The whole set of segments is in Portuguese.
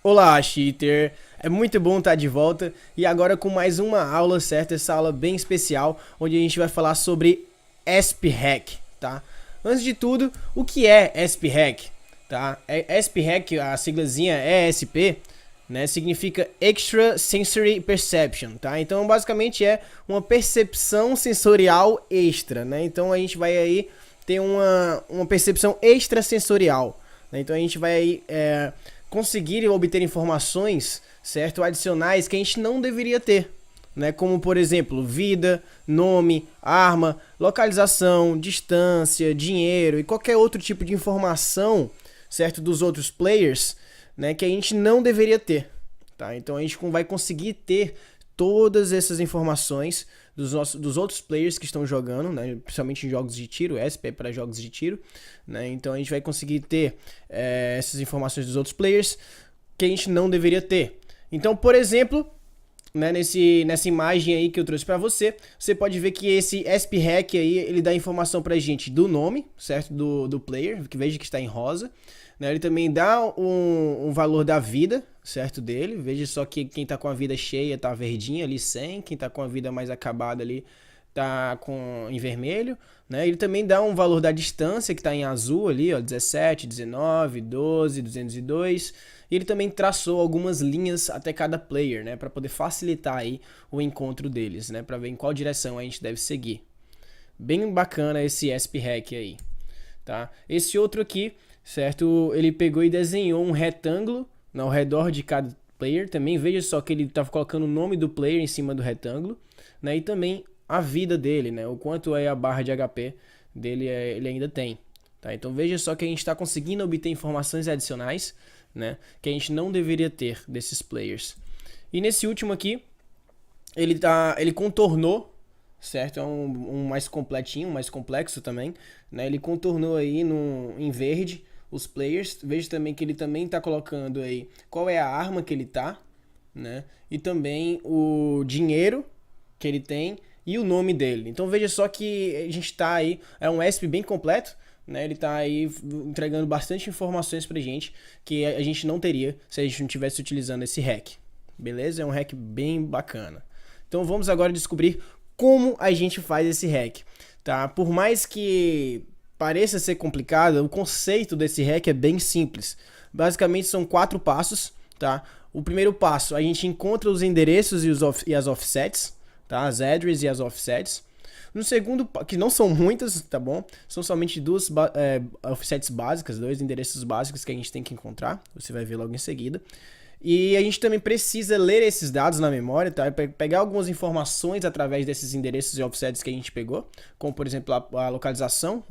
Olá, cheater! É muito bom estar de volta e agora com mais uma aula, certo? Essa aula bem especial, onde a gente vai falar sobre ASP-Hack, tá? Antes de tudo, o que é ASP-Hack, tá? ASP-Hack, a siglazinha ESP, né? Significa Extra Sensory Perception, tá? Então, basicamente é uma percepção sensorial extra, né? Então, a gente vai aí ter uma percepção extrasensorial, né? Então, a gente vai aí conseguir obter informações, certo, adicionais que a gente não deveria ter, né? Como por exemplo, vida, nome, arma, localização, distância, dinheiro e qualquer outro tipo de informação, certo, dos outros players, né, que a gente não deveria ter, tá? Então a gente vai conseguir ter todas essas informações dos outros players que estão jogando, né, principalmente em jogos de tiro, ESP é para jogos de tiro, né, então a gente vai conseguir ter essas informações dos outros players que a gente não deveria ter. Então, por exemplo, né, nessa imagem aí que eu trouxe para você, você pode ver que esse ASP-Hack aí, ele dá informação pra gente do nome, certo, do player, que veja que está em rosa, né, ele também dá um valor da vida, certo, dele, veja só que quem tá com a vida cheia tá verdinha ali, 100, quem tá com a vida mais acabada ali tá em vermelho, né? Ele também dá um valor da distância que tá em azul ali, ó, 17, 19, 12, 202. E ele também traçou algumas linhas até cada player, né, para poder facilitar aí o encontro deles, né, para ver em qual direção a gente deve seguir. Bem bacana esse ASP-Hack aí, tá? Esse outro aqui, certo? Ele pegou e desenhou um retângulo ao redor de cada player. Também veja só que ele estava colocando o nome do player em cima do retângulo, né? E também a vida dele, né? O quanto é a barra de HP dele ele ainda tem, tá? Então veja só que a gente está conseguindo obter informações adicionais, né? Que a gente não deveria ter desses players. E nesse último aqui, ele contornou, certo? É um mais completinho, mais complexo também, né? Ele contornou aí em verde os players. Veja também que ele também está colocando aí qual é a arma que ele tá, né? E também o dinheiro que ele tem e o nome dele. Então veja só que a gente tá aí, é um ESP bem completo, né? Ele tá aí entregando bastante informações pra gente que a gente não teria se a gente não tivesse utilizando esse hack. Beleza? É um hack bem bacana. Então vamos agora descobrir como a gente faz esse hack, tá? Por mais que pareça ser complicado, o conceito desse hack é bem simples. Basicamente são 4 passos, tá? O primeiro passo, a gente encontra os endereços e as offsets, tá? As addresses e as offsets. No segundo, que não são muitas, tá bom? São somente duas offsets básicas, 2 endereços básicos que a gente tem que encontrar. Você vai ver logo em seguida. E a gente também precisa ler esses dados na memória, tá? Pegar algumas informações através desses endereços e offsets que a gente pegou, como por exemplo a localização,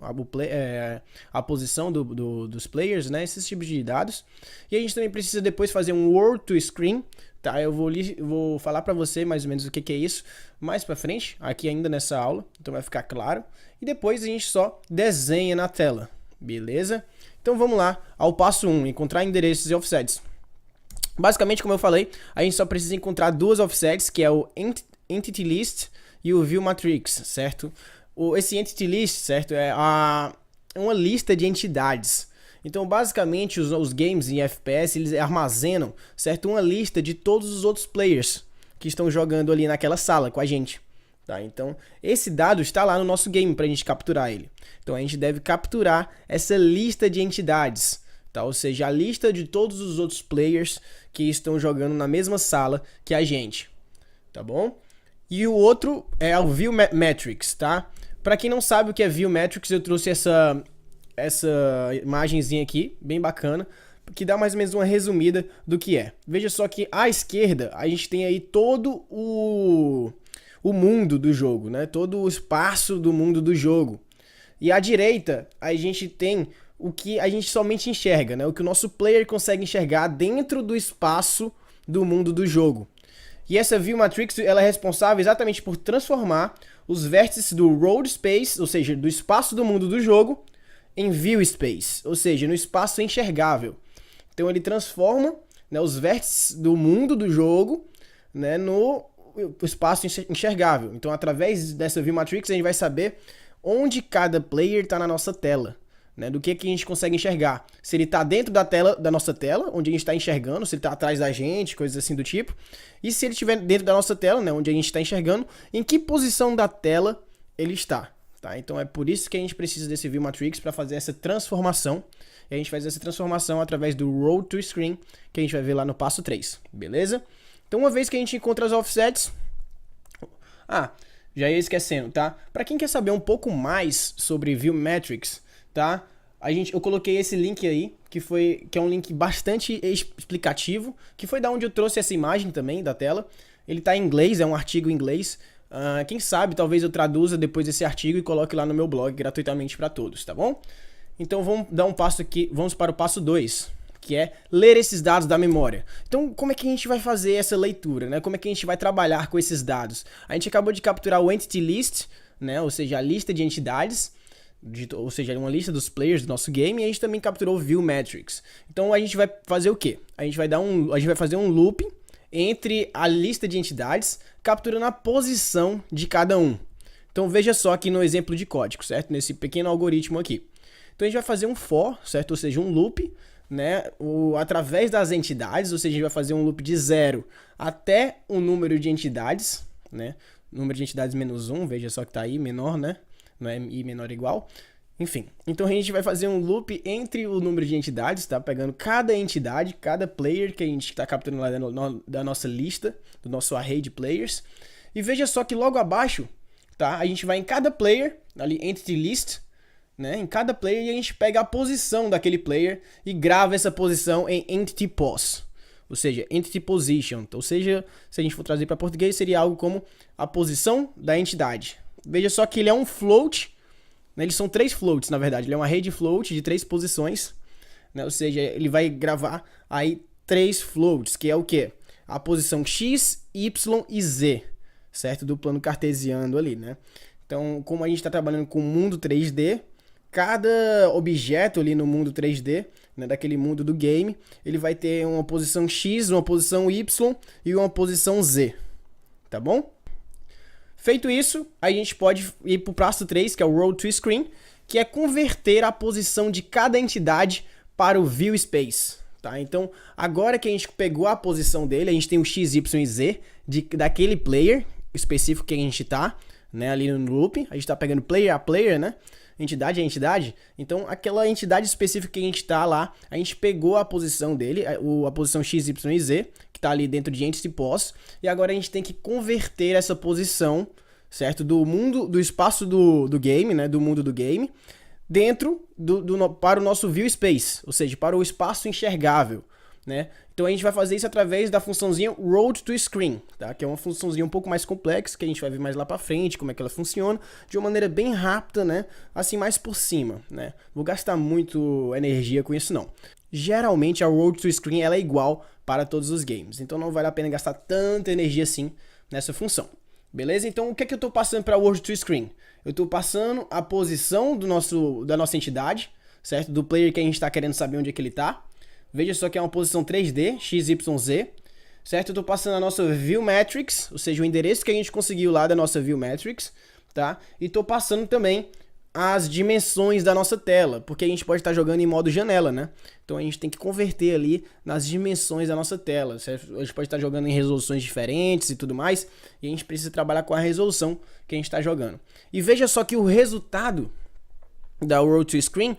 a posição dos players, né? Esses tipos de dados. E a gente também precisa depois fazer um word to screen, tá? Eu vou falar para você mais ou menos o que é isso mais para frente, aqui ainda nessa aula, então vai ficar claro. E depois a gente só desenha na tela, beleza? Então vamos lá ao passo 1, encontrar endereços e offsets. Basicamente, como eu falei, a gente só precisa encontrar duas offsets, que é o Entity List e o View Matrix, certo? Esse Entity List, certo, é uma lista de entidades. Então, basicamente, os games em FPS, eles armazenam, certo, uma lista de todos os outros players que estão jogando ali naquela sala com a gente. Tá? Então, esse dado está lá no nosso game para a gente capturar ele. Então, a gente deve capturar essa lista de entidades. Tá? Ou seja, a lista de todos os outros players que estão jogando na mesma sala que a gente, tá bom? E o outro é o View Metrics, tá? Para quem não sabe o que é View Metrics, eu trouxe essa imagenzinha aqui, bem bacana, que dá mais ou menos uma resumida do que é. Veja só que à esquerda a gente tem aí todo o mundo do jogo, né? Todo o espaço do mundo do jogo. E à direita a gente tem o que a gente somente enxerga, né? O que o nosso player consegue enxergar dentro do espaço do mundo do jogo. E essa View Matrix, ela é responsável exatamente por transformar os vértices do Road Space, ou seja, do espaço do mundo do jogo, em View Space, ou seja, no espaço enxergável. Então ele transforma, né, os vértices do mundo do jogo, né, no espaço enxergável. Então através dessa View Matrix a gente vai saber onde cada player está na nossa tela. né, do que a gente consegue enxergar. Se ele está dentro da tela, da nossa tela, onde a gente está enxergando, se ele está atrás da gente, coisas assim do tipo. E se ele estiver dentro da nossa tela, né, onde a gente está enxergando, em que posição da tela ele está. Tá? Então é por isso que a gente precisa desse View Matrix para fazer essa transformação. E a gente faz essa transformação através do Road to Screen, que a gente vai ver lá no passo 3, beleza? Então uma vez que a gente encontra as offsets... já ia esquecendo, tá? Para quem quer saber um pouco mais sobre View Matrix, tá? Eu coloquei esse link aí, que é um link bastante explicativo, que foi da onde eu trouxe essa imagem também da tela. Ele tá em inglês, é um artigo em inglês. Quem sabe, talvez eu traduza depois esse artigo e coloque lá no meu blog gratuitamente para todos, tá bom? Então vamos dar um passo aqui, vamos para o passo 2, que é ler esses dados da memória. Então, como é que a gente vai fazer essa leitura, né? Como é que a gente vai trabalhar com esses dados? A gente acabou de capturar o Entity List, né? Ou seja, a lista de entidades, ou seja, uma lista dos players do nosso game, e a gente também capturou o View Matrix. Então, a gente vai fazer o quê? A gente vai fazer um loop entre a lista de entidades, capturando a posição de cada um. Então, veja só aqui no exemplo de código, certo? Nesse pequeno algoritmo aqui. Então, a gente vai fazer um for, certo? Ou seja, um loop, né, através das entidades, ou seja, a gente vai fazer um loop de 0 até o número de entidades, né, número de entidades menos 1, veja só que tá aí, menor, né, não é i menor ou igual, enfim. Então a gente vai fazer um loop entre o número de entidades, tá, pegando cada entidade, cada player que a gente está capturando lá da nossa lista, do nosso array de players, e veja só que logo abaixo, tá, a gente vai em cada player, ali, entity list, né, em cada player, e a gente pega a posição daquele player e grava essa posição em entity pos, ou seja, entity position, ou seja, se a gente for trazer para português, seria algo como a posição da entidade. Veja só que ele é um float, né, eles são 3 floats, na verdade, ele é uma array de float de 3 posições, né, ou seja, ele vai gravar aí 3 floats, que é o que? A posição x, y e z, certo? Do plano cartesiano ali, né? Então, como a gente está trabalhando com o mundo 3D, cada objeto ali no mundo 3D, né, daquele mundo do game, ele vai ter uma posição X, uma posição Y e uma posição Z, tá bom? Feito isso, a gente pode ir para o passo 3, que é o Road to Screen, que é converter a posição de cada entidade para o View Space, tá? Então, agora que a gente pegou a posição dele, a gente tem o X, Y e Z daquele player específico que a gente tá, né, ali no loop, a gente tá pegando player a player, né? Entidade a entidade, então aquela entidade específica que a gente tá lá, a gente pegou a posição dele, a posição X, Y e Z, que tá ali dentro de entity pos, e agora a gente tem que converter essa posição, certo, do espaço do game, né, do mundo do game, dentro para o nosso view space, ou seja, para o espaço enxergável, né? Então a gente vai fazer isso através da funçãozinha Road to Screen, tá? Que é uma funçãozinha um pouco mais complexa, que a gente vai ver mais lá pra frente, como é que ela funciona, de uma maneira bem rápida, né? Assim, mais por cima, né? Vou gastar muito energia com isso, não. Geralmente a Road to Screen ela é igual para todos os games, então não vale a pena gastar tanta energia assim nessa função. Beleza? Então o que é que eu tô passando para Road to Screen? Eu tô passando a posição da nossa entidade, certo? Do player que a gente tá querendo saber onde é que ele tá. Veja só que é uma posição 3D, x, y, z, certo? Eu tô passando a nossa View Matrix, ou seja, o endereço que a gente conseguiu lá da nossa View Matrix, tá? E tô passando também as dimensões da nossa tela, porque a gente pode estar jogando em modo janela, né? Então a gente tem que converter ali nas dimensões da nossa tela, certo? A gente pode estar jogando em resoluções diferentes e tudo mais, e a gente precisa trabalhar com a resolução que a gente está jogando. E veja só que o resultado da Road to Screen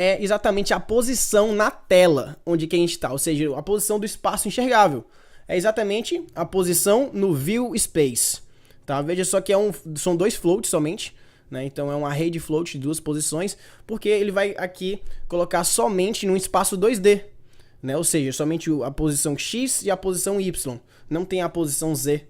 é exatamente a posição na tela onde que a gente está, ou seja, a posição do espaço enxergável. É exatamente a posição no View Space, tá? Veja só que são 2 floats somente, né? Então é um array de float de 2 posições, porque ele vai aqui colocar somente num espaço 2D, né? Ou seja, somente a posição X e a posição Y, não tem a posição Z,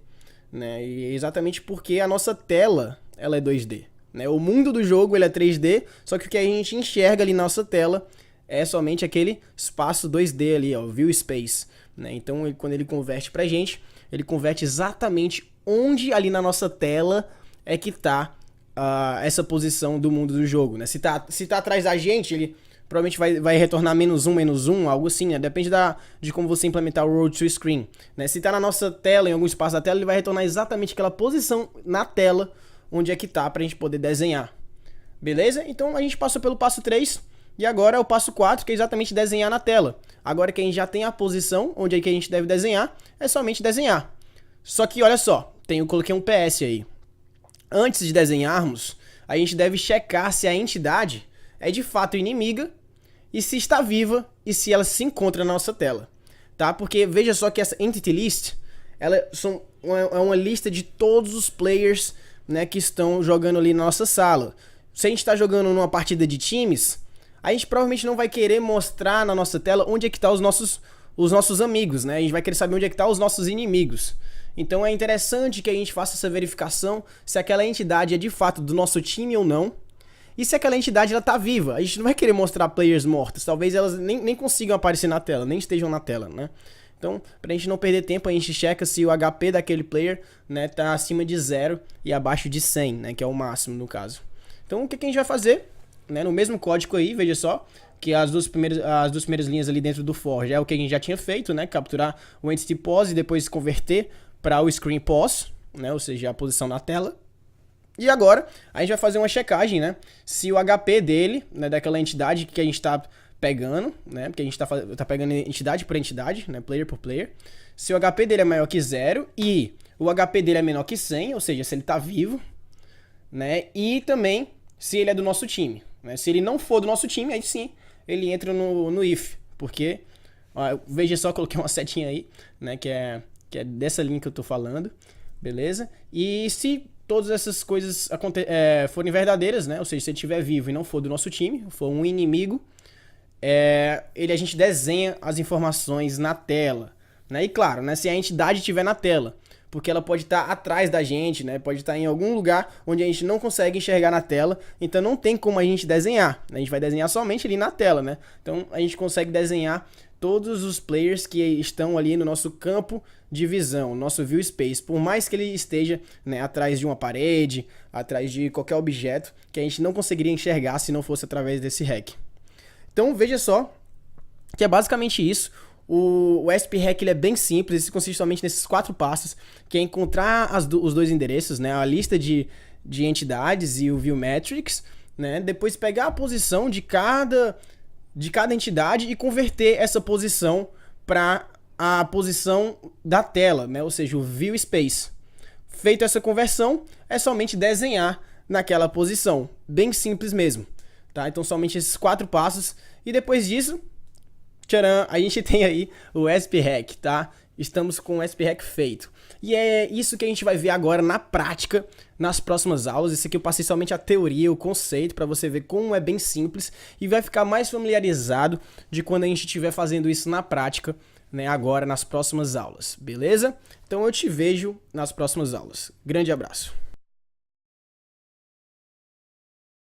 né? E é exatamente porque a nossa tela ela é 2D. Né? O mundo do jogo ele é 3D, só que o que a gente enxerga ali na nossa tela é somente aquele espaço 2D ali, ó, View Space. Né? Então, quando ele converte pra gente, ele converte exatamente onde ali na nossa tela é que tá essa posição do mundo do jogo. Né? Se tá atrás da gente, ele provavelmente vai retornar -1, algo assim, né? Depende de como você implementar o Road to Screen. Né? Se tá na nossa tela, em algum espaço da tela, ele vai retornar exatamente aquela posição na tela onde é que tá pra gente poder desenhar. Beleza? Então a gente passou pelo passo 3, E agora é o passo 4, que é exatamente desenhar na tela. Agora que a gente já tem a posição onde é que a gente deve desenhar, é somente desenhar. Só que olha só, eu coloquei um PS aí. Antes de desenharmos, a gente deve checar se a entidade é de fato inimiga e se está viva e se ela se encontra na nossa tela, tá? Porque veja só que essa Entity List, ela é uma lista de todos os players, né, que estão jogando ali na nossa sala. Se a gente está jogando numa partida de times, a gente provavelmente não vai querer mostrar na nossa tela onde é que tá os nossos amigos, né? A gente vai querer saber onde é que tá os nossos inimigos. Então é interessante que a gente faça essa verificação se aquela entidade é de fato do nosso time ou não. E se aquela entidade ela tá viva. A gente não vai querer mostrar players mortos. Talvez elas nem consigam aparecer na tela, nem estejam na tela, né? Então, pra gente não perder tempo, a gente checa se o HP daquele player, né, tá acima de 0 e abaixo de 100, né, que é o máximo no caso. Então, o que a gente vai fazer? Né, no mesmo código aí, veja só, que as duas primeiras linhas ali dentro do for já é o que a gente já tinha feito, né, capturar o Entity Pose e depois converter para o Screen Pose, né, ou seja, a posição na tela. E agora, a gente vai fazer uma checagem, né, se o HP dele, né, daquela entidade que a gente está pegando, né, porque a gente tá pegando entidade por entidade, né, player por player, se o HP dele é maior que 0 e o HP dele é menor que 100, ou seja, se ele tá vivo, né, e também se ele é do nosso time, né, se ele não for do nosso time, aí sim, ele entra no if, porque, ó, veja só, coloquei uma setinha aí, né, que é dessa linha que eu tô falando, beleza? E se todas essas coisas forem verdadeiras, né, ou seja, se ele estiver vivo e não for do nosso time, for um inimigo, a gente desenha as informações na tela, né? E claro, né, se a entidade estiver na tela, porque ela pode estar atrás da gente, né? Pode estar em algum lugar onde a gente não consegue enxergar na tela, então não tem como a gente desenhar. A gente vai desenhar somente ali na tela, né? Então a gente consegue desenhar todos os players que estão ali no nosso campo de visão, nosso view space, por mais que ele esteja, né, atrás de uma parede, atrás de qualquer objeto que a gente não conseguiria enxergar se não fosse através desse hack. Então veja só que é basicamente isso. O SP-Hack ele é bem simples, ele consiste somente nesses 4 passos, que é encontrar os dois endereços, né, a lista de entidades e o View Metrics, né, depois pegar a posição de cada entidade e converter essa posição para a posição da tela, né, ou seja, o View Space. Feito essa conversão, é somente desenhar naquela posição, bem simples mesmo. Tá? Então somente esses 4 passos e depois disso, tcharam, a gente tem aí o SP-Hack, tá? Estamos com o SP-Hack feito. E é isso que a gente vai ver agora na prática, nas próximas aulas. Isso aqui eu passei somente a teoria, o conceito, para você ver como é bem simples e vai ficar mais familiarizado de quando a gente estiver fazendo isso na prática, né, agora nas próximas aulas, beleza? Então eu te vejo nas próximas aulas. Grande abraço.